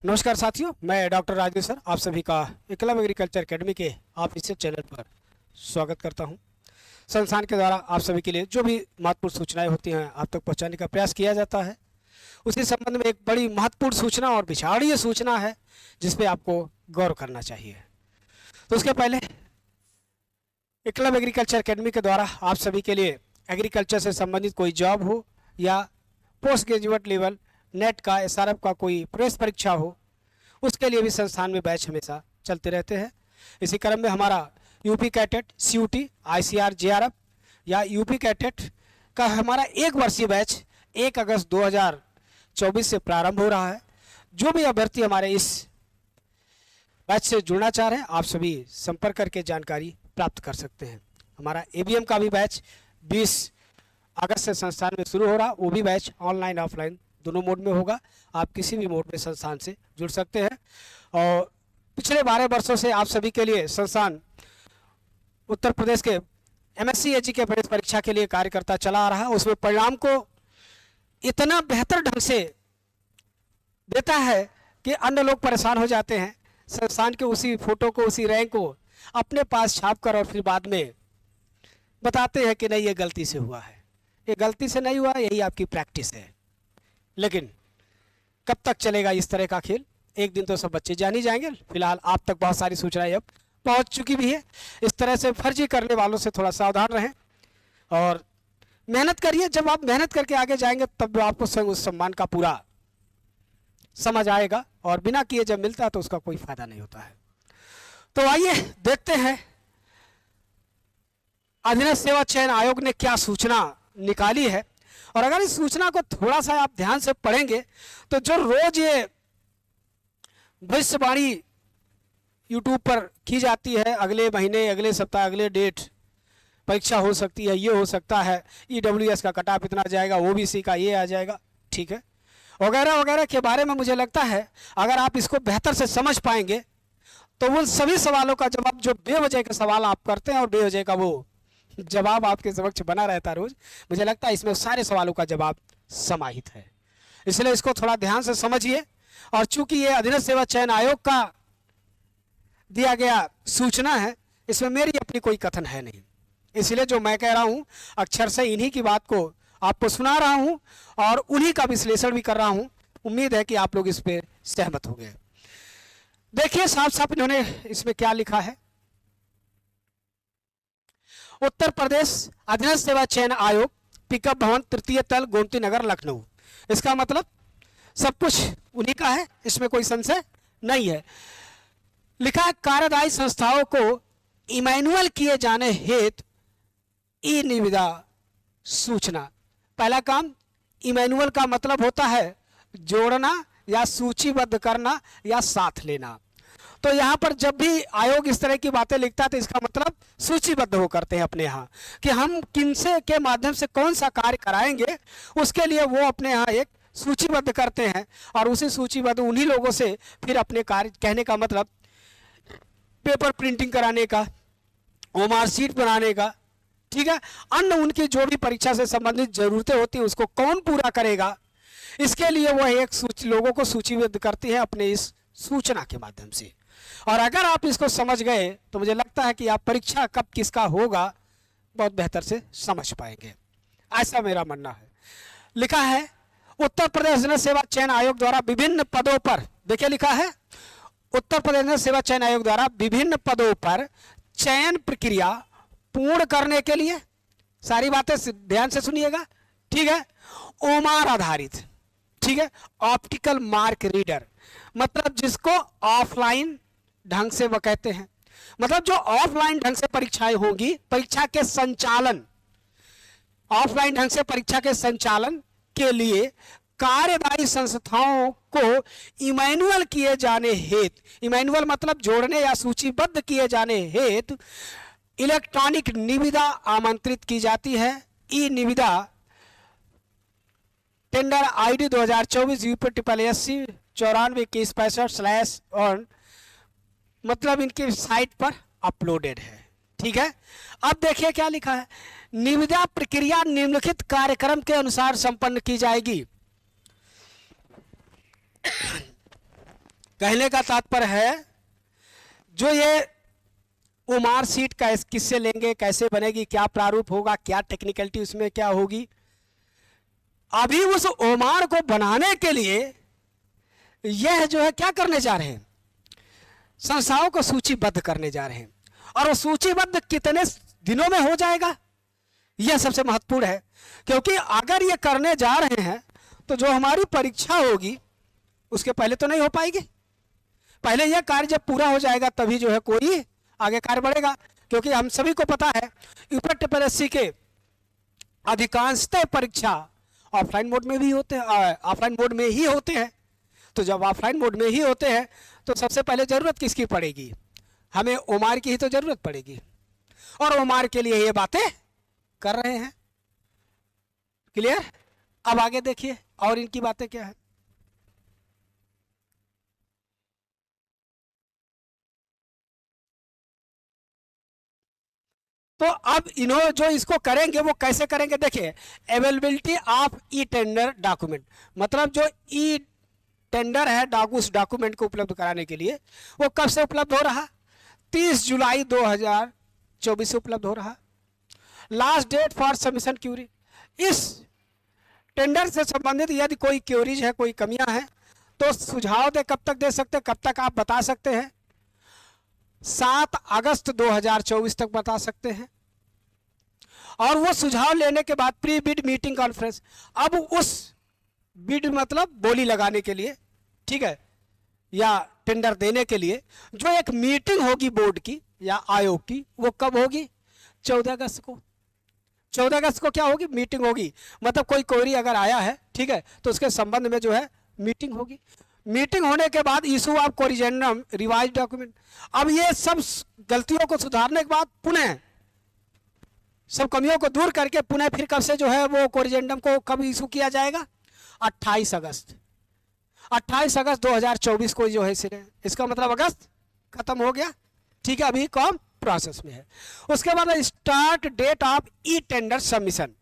नमस्कार साथियों, मैं डॉक्टर राजेश सर आप सभी का एकलव्य एग्रीकल्चर एकेडमी के ऑफिशियल चैनल पर स्वागत करता हूं। संस्थान के द्वारा आप सभी के लिए जो भी महत्वपूर्ण सूचनाएं होती हैं आप तक पहुंचाने का प्रयास किया जाता है। उसी संबंध में एक बड़ी महत्वपूर्ण सूचना और विचारणीय सूचना है जिस पे आपको गौर करना चाहिए। तो उसके पहले एकलव्य एग्रीकल्चर एकेडमी के द्वारा आप सभी के लिए एग्रीकल्चर से संबंधित कोई जॉब हो या पोस्ट ग्रेजुएट लेवल नेट का एसआरएफ का कोई प्रवेश परीक्षा हो, उसके लिए भी संस्थान में बैच हमेशा चलते रहते हैं। इसी क्रम में हमारा UP CATET CUET ICAR JRF या यूपी कैटेट का हमारा 1 वर्षीय बैच 1 अगस्त 2024 से प्रारंभ हो रहा है। जो भी अभ्यर्थी हमारे इस बैच से जुड़ना चाह रहे हैं आप सभी संपर्क करके जानकारी प्राप्त कर सकते हैं। हमारा एबीएम का भी बैच 20 अगस्त से संस्थान में शुरू हो रहा, वो भी बैच ऑनलाइन ऑफलाइन दोनों मोड में होगा। आप किसी भी मोड में संस्थान से जुड़ सकते हैं। और पिछले 12 वर्षों से आप सभी के लिए संस्थान उत्तर प्रदेश के एमएससी एजी के प्रवेश परीक्षा के लिए कार्य करता चला आ रहा है। उसमें परिणाम को इतना बेहतर ढंग से देता है कि अन्य लोग परेशान हो जाते हैं। संस्थान के उसी फोटो को, उसी रैंक को अपने पास छाप कर और फिर बाद में बताते हैं कि नहीं ये गलती से हुआ है। ये गलती से नहीं हुआ, यही आपकी प्रैक्टिस है। लेकिन कब तक चलेगा इस तरह का खेल? एक दिन तो सब बच्चे जान ही जाएंगे। फिलहाल आप तक बहुत सारी सूचनाएं अब पहुंच चुकी भी है। इस तरह से फर्जी करने वालों से थोड़ा सावधान रहें और मेहनत करिए। जब आप मेहनत करके आगे जाएंगे तब आपको स्वयं उस सम्मान का पूरा समझ आएगा, और बिना किए जब मिलता है तो उसका कोई फायदा नहीं होता है। तो आइए देखते हैं अधीनस्थ सेवा चयन आयोग ने क्या सूचना निकाली है। और अगर इस सूचना को थोड़ा सा आप ध्यान से पढ़ेंगे तो जो रोज ये भविष्यवाणी यूट्यूब पर की जाती है, अगले महीने, अगले सप्ताह, अगले डेट परीक्षा हो सकती है, ये हो सकता है, ईडब्ल्यूएस का कट ऑफ इतना जाएगा, ओबीसी का ये आ जाएगा, ठीक है, वगैरह वगैरह के बारे में मुझे लगता है अगर आप इसको बेहतर से समझ पाएंगे तो उन सभी सवालों का जवाब, जो बेवजह के सवाल आप करते हैं और बेवजह का वो जवाब आपके समक्ष बना रहता है रोज, मुझे लगता है इसमें सारे सवालों का जवाब समाहित है। इसलिए इसको थोड़ा ध्यान से समझिए। और चूंकि ये अधीनस्थ सेवा चयन आयोग का दिया गया सूचना है, इसमें मेरी अपनी कोई कथन है नहीं, इसलिए जो मैं कह रहा हूं अक्षर से इन्हीं की बात को आपको सुना रहा हूं और उन्हीं का विश्लेषण भी कर रहा हूं। उम्मीद है कि आप लोग इस पर सहमत हो गए। देखिए साफ साफ इन्होंने इसमें क्या लिखा है। उत्तर प्रदेश अधीनस्थ सेवा चयन आयोग, पिकअप भवन, तृतीय तल, गोमती नगर, लखनऊ। इसका मतलब सब कुछ उन्हीं का है, इसमें कोई संशय नहीं है। लिखा है कार्यदायी संस्थाओं को इमैनुअल किए जाने हेतु ई निविदा सूचना। पहला काम, इमैनुअल का मतलब होता है जोड़ना या सूचीबद्ध करना या साथ लेना। तो यहाँ पर जब भी आयोग इस तरह की बातें लिखता है तो इसका मतलब सूचीबद्ध हो करते हैं अपने यहाँ कि हम किनसे के माध्यम से कौन सा कार्य कराएंगे, उसके लिए वो अपने यहाँ एक सूचीबद्ध करते हैं। और उसी सूचीबद्ध उन्हीं लोगों से फिर अपने कार्य, कहने का मतलब पेपर प्रिंटिंग कराने का, ओमार शीट बनाने का, ठीक है, अन्य उनकी जो भी परीक्षा से संबंधित जरूरतें होती हैं उसको कौन पूरा करेगा, इसके लिए वह एक लोगों को सूचीबद्ध करती है अपने इस सूचना के माध्यम से। और अगर आप इसको समझ गए तो मुझे लगता है कि आप परीक्षा कब किसका होगा बहुत बेहतर से समझ पाएंगे, ऐसा मेरा मानना है। लिखा है उत्तर प्रदेश अधीनस्थ सेवा चयन आयोग द्वारा विभिन्न पदों पर, देखिए लिखा है उत्तर प्रदेश अधीनस्थ सेवा चयन आयोग द्वारा विभिन्न पदों पर चयन प्रक्रिया पूर्ण करने के लिए, सारी बातें ध्यान से सुनिएगा, ठीक है, ओमार आधारित, ठीक है, ऑप्टिकल मार्क रीडर, मतलब जिसको ऑफलाइन ढंग से वो कहते हैं, मतलब जो ऑफलाइन ढंग से परीक्षाएं होंगी, परीक्षा के संचालन, ऑफलाइन ढंग से परीक्षा के संचालन के लिए कार्यदायी संस्थाओं को इमैनुअल किए जाने हेतु, इमैनुअल मतलब जोड़ने या सूचीबद्ध किए जाने हेतु इलेक्ट्रॉनिक निविदा आमंत्रित की जाती है। ई निविदा टेंडर आईडी 2024 यूपी SC 942165/ और मतलब इनकी साइट पर अपलोडेड है, ठीक है। अब देखिए क्या लिखा है, निविदा प्रक्रिया निम्नलिखित कार्यक्रम के अनुसार संपन्न की जाएगी। कहने का तात्पर्य है जो ये ओमार सीट किससे लेंगे, कैसे बनेगी, क्या प्रारूप होगा, क्या टेक्निकलिटी उसमें क्या होगी, अभी उस ओमार को बनाने के लिए यह जो है क्या करने जा रहे हैं, संस्थाओं को सूचीबद्ध करने जा रहे हैं। और वो सूचीबद्ध कितने दिनों में हो जाएगा, यह सबसे महत्वपूर्ण है। क्योंकि अगर ये करने जा रहे हैं तो जो हमारी परीक्षा होगी उसके पहले तो नहीं हो पाएगी। पहले यह कार्य जब पूरा हो जाएगा तभी जो है कोई आगे कार्य बढ़ेगा। क्योंकि हम सभी को पता है यूपीएससी के अधिकांशतः परीक्षा ऑफलाइन मोड में भी होते हैं, ऑफलाइन मोड में ही होते हैं। तो जब ऑफलाइन मोड में ही होते हैं तो सबसे पहले जरूरत किसकी पड़ेगी, हमें ओमार की ही तो जरूरत पड़ेगी। और ओमार के लिए ये बातें कर रहे हैं। क्लियर? अब आगे देखिए और इनकी बातें क्या है। तो अब इन्होंने जो इसको करेंगे वो कैसे करेंगे, देखिए availability of e tender document, मतलब जो ई टेंडर है उस डॉक्यूमेंट को उपलब्ध कराने के लिए वो कब से उपलब्ध हो रहा, 30 जुलाई 2024 से उपलब्ध हो रहा। Last date for submission query, इस टेंडर से संबंधित यदि कोई क्यूरीज है, कोई कमियां हैं तो सुझाव दे, कब तक दे सकते हैं, कब तक आप बता सकते हैं, 7 अगस्त 2024 तक बता सकते हैं। और वो सुझाव लेने के बाद प्री बिड मीटिंग कॉन्फ्रेंस, अब उस बिड मतलब बोली लगाने के लिए, ठीक है, या टेंडर देने के लिए जो एक मीटिंग होगी बोर्ड की या आयोग की, वो कब होगी, 14 अगस्त को। 14 अगस्त को क्या होगी, मीटिंग होगी। मतलब कोई क्वेरी अगर आया है, ठीक है, तो उसके संबंध में जो है मीटिंग होगी। मीटिंग होने के बाद issue of corrigendum revise document. अब ये सब गलतियों को सुधारने के बाद पुनः सब कमियों को दूर करके पुनः फिर कब से जो है वो कोरिजेंडम को कब इशू किया जाएगा, 28 अगस्त 2024 को जो है इसका मतलब अगस्त खत्म हो गया, ठीक है, अभी कम प्रोसेस में है। उसके बाद start date of e tender submission.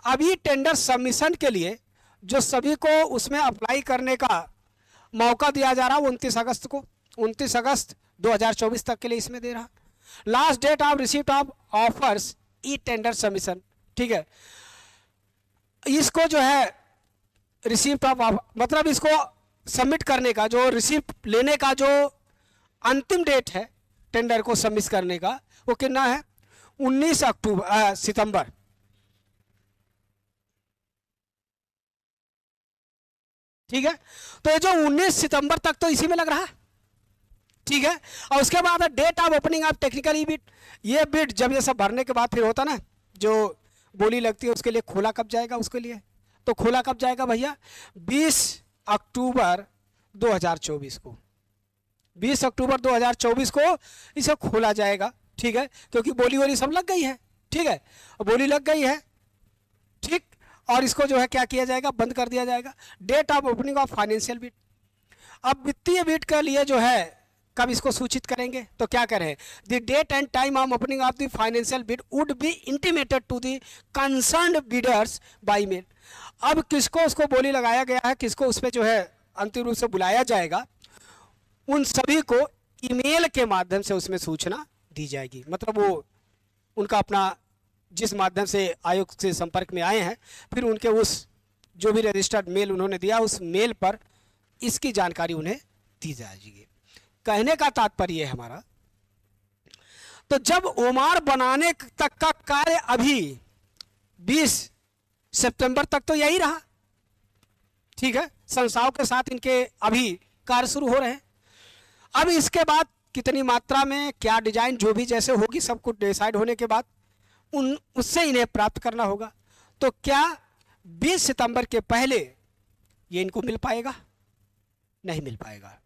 अब ई टेंडर सबमिशन के लिए जो सभी को उसमें अप्लाई करने का मौका दिया जा रहा है 29 अगस्त को, 29 अगस्त 2024 तक के लिए इसमें दे रहा। Last date of receipt of offers e tender submission, ठीक है, इसको जो है रिसीप्ट ऑफ मतलब इसको सबमिट करने का, जो रिसीप्ट लेने का जो अंतिम डेट है टेंडर को सबमिट करने का, वो कितना है, 19 सितंबर। ठीक है, तो ये जो 19 सितंबर तक तो इसी में लग रहा, ठीक है। और उसके बाद date of opening of technical e bid, ये बिड जब ये सब भरने के बाद फिर होता ना जो बोली लगती है उसके लिए खोला कब जाएगा, उसके लिए तो खोला कब जाएगा भैया, 20 अक्टूबर 2024 को, 20 अक्टूबर 2024 को इसे खोला जाएगा, ठीक है, क्योंकि बोली सब लग गई है, ठीक है, बोली लग गई है, ठीक। और इसको जो है क्या किया जाएगा, बंद कर दिया जाएगा। Date of opening of financial bid, अब वित्तीय बिड के लिए जो है कब इसको सूचित करेंगे, तो क्या करें, the date and time of opening of the financial bid would be intimated to the concerned bidders by mail. अब किसको उसको बोली लगाया गया है, किसको उस पर जो है अंतिम रूप से बुलाया जाएगा, उन सभी को ईमेल के माध्यम से उसमें सूचना दी जाएगी। मतलब वो उनका अपना जिस माध्यम से आयोग से संपर्क में आए हैं, फिर उनके उस जो भी रजिस्टर्ड मेल उन्होंने दिया उस मेल पर इसकी जानकारी उन्हें दी जाएगी। कहने का तात्पर्य है हमारा, तो जब ओमार बनाने तक का कार्य अभी 20 सितंबर तक तो यही रहा, ठीक है, संस्थाओं के साथ इनके अभी कार्य शुरू हो रहे हैं। अब इसके बाद कितनी मात्रा में क्या डिजाइन जो भी जैसे होगी सब कुछ डिसाइड होने के बाद उससे इन्हें प्राप्त करना होगा। तो क्या 20 सितंबर के पहले ये इनको मिल पाएगा, नहीं मिल पाएगा।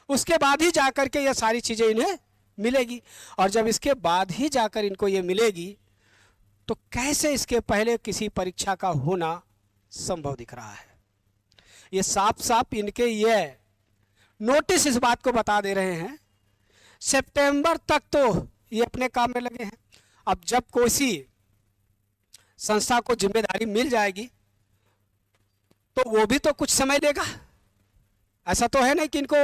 उसके बाद ही जाकर के ये सारी चीजें इन्हें मिलेगी, और जब इसके बाद ही जाकर इनको ये मिलेगी तो कैसे इसके पहले किसी परीक्षा का होना संभव दिख रहा है। ये साफ साफ इनके ये नोटिस इस बात को बता दे रहे हैं, सितंबर तक तो ये अपने काम में लगे हैं। अब जब कोई संस्था को जिम्मेदारी मिल जाएगी तो वो भी तो कुछ समय देगा। ऐसा तो है नहीं कि इनको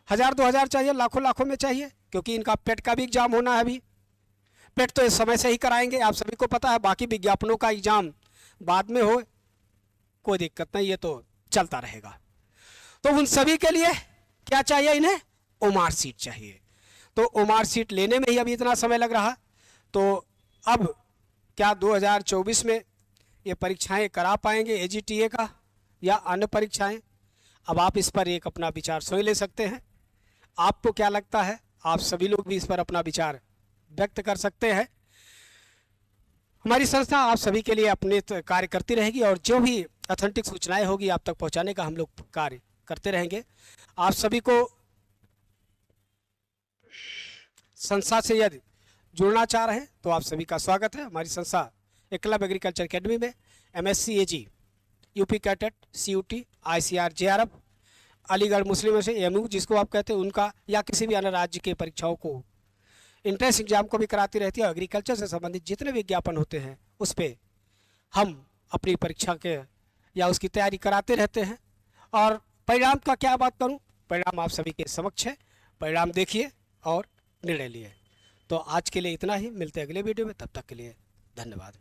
1000 2000 चाहिए, लाखों लाखों में चाहिए, क्योंकि इनका पेट का भी एग्जाम होना है अभी। पेट तो इस समय से ही कराएंगे, आप सभी को पता है। बाकी विज्ञापनों का एग्जाम बाद में हो, कोई दिक्कत नहीं, ये तो चलता रहेगा। तो उन सभी के लिए क्या चाहिए, इन्हें ओमार सीट चाहिए। तो ओमार सीट लेने में ही अभी इतना समय लग रहा। तो अब क्या 2024 में ये परीक्षाएं करा पाएंगे एजीटीए का या अन्य परीक्षाएं? अब आप इस पर एक अपना विचार स्वयं ले सकते हैं। आपको क्या लगता है? आप सभी लोग भी इस पर अपना विचार व्यक्त कर सकते हैं। हमारी संस्था आप सभी के लिए अपने कार्य करती रहेगी और जो भी ऑथेंटिक सूचनाएं होगी आप तक पहुंचाने का हम लोग कार्य करते रहेंगे। आप सभी को संस्था से यदि जुड़ना चाह रहे हैं तो आप सभी का स्वागत है। हमारी संस्था एकलव्य एग्रीकल्चर एकेडमी में MSc AG, UP CATET, CUT, ICR, JRF, Aligarh Muslim से AMU जिसको आप कहते हैं उनका, या किसी भी अन्य राज्य के परीक्षाओं को इंट्रेंस एग्जाम को भी कराती रहती है। एग्रीकल्चर से संबंधित जितने विज्ञापन होते हैं उस पर हम अपनी परीक्षा के या उसकी तैयारी कराते रहते हैं। और परिणाम का क्या बात करूं, परिणाम आप सभी के समक्ष है। परिणाम देखिए और निर्णय लिए। तो आज के लिए इतना ही, मिलते हैं अगले वीडियो में, तब तक के लिए धन्यवाद।